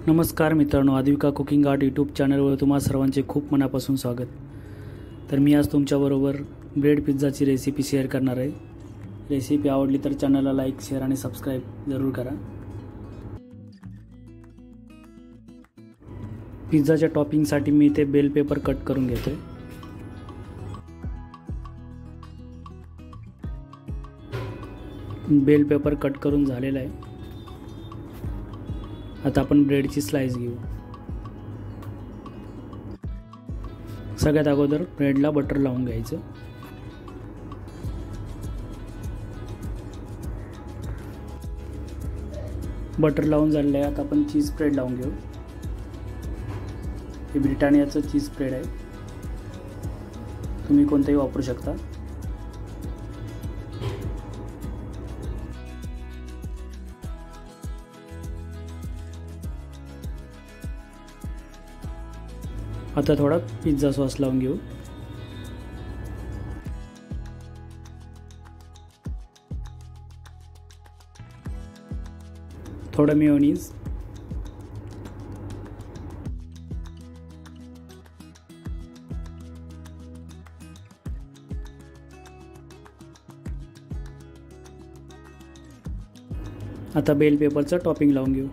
नमस्कार मित्रांनो, आद्विका cooking art YouTube चॅनलवर तुम्हा सर्वांचे खूप मनापासून स्वागत। तर मी आज तुमच्याबरोबर ब्रेड पिझ्झाची रेसिपी शेअर करणार आहे। रेसिपी आवडली तर चॅनलला लाईक, शेअर आणि सबस्क्राईब जरूर करा। पिझ्झाच्या टॉपिंगसाठी मी इथे बेल पेपर कट करून घेतोय। बेल पेपर कट करून झालेला आहे। आता आपण ब्रेडची स्लाइस घेऊ। सगळ्यात अगोदर ब्रेडला बटर लावून घ्यायचं। बटर लावून झालेलं आहे। आता आपण चीज स्प्रेड लावून घेऊ। हे ब्रिटानियाचं चीज स्प्रेड आहे, तुम्ही कोणतेही वापरू शकता। आता थोडा पिझ्झा सॉस लावून घेऊ। थोडा मेयोनीज, आता बेल पेपरचं टॉपिंग लावून घेऊ।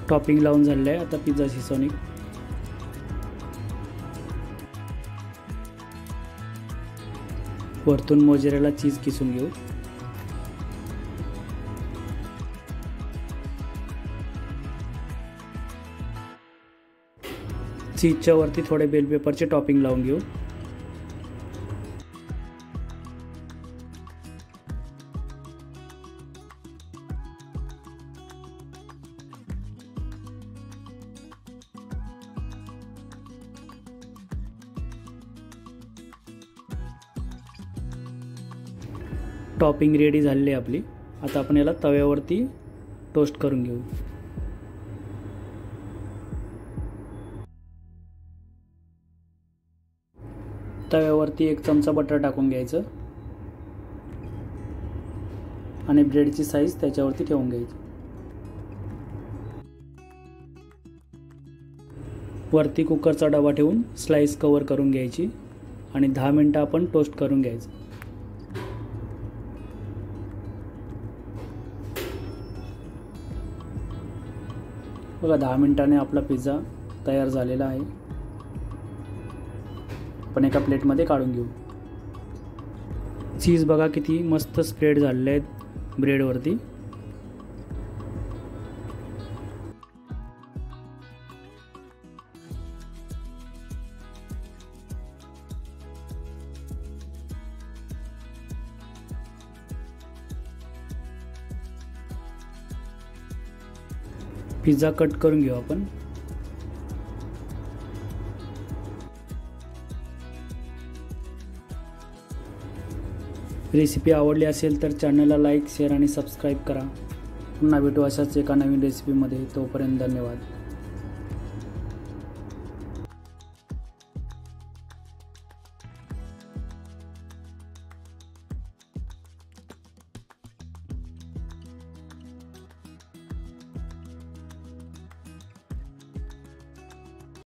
टॉपिंग लावून झालेलं आहे। आता पिझ्झा सीझनिंग, वरतून मोझरेला चीज किसून घेऊ। चीजच्या वरती थोडे बेल पेपरचे टॉपिंग लावून घेऊ। टॉपिंग रेडी झालेली आहे आपली। आता आपण याला तव्यावरती टोस्ट करून घेऊ। तव्यावरती 1 चमचा बटर टाकून घ्यायचं आणि ब्रेडची साईज त्याच्यावरती ठेवून घ्यायची। वरती कुकरचा डबा ठेवून स्लाइस कव्हर करून घ्यायची आणि 10 मिनिटं आपण टोस्ट करून घ्यायचं। बघा, 10 मिनिटांनी आपला पिझ्झा तयार झालेला आहे। आपण एका प्लेटमध्ये काढून घेऊ। चीज बघा किती मस्त स्प्रेड झालेले आहेत ब्रेडवरती। पिझ्झा कट करून घेऊ आपण। रेसिपी आवडली असेल तर चॅनलला लाईक, शेअर आणि सबस्क्राईब करा। पुन्हा भेटू अशाच एका नवीन रेसिपीमध्ये। तोपर्यंत धन्यवाद।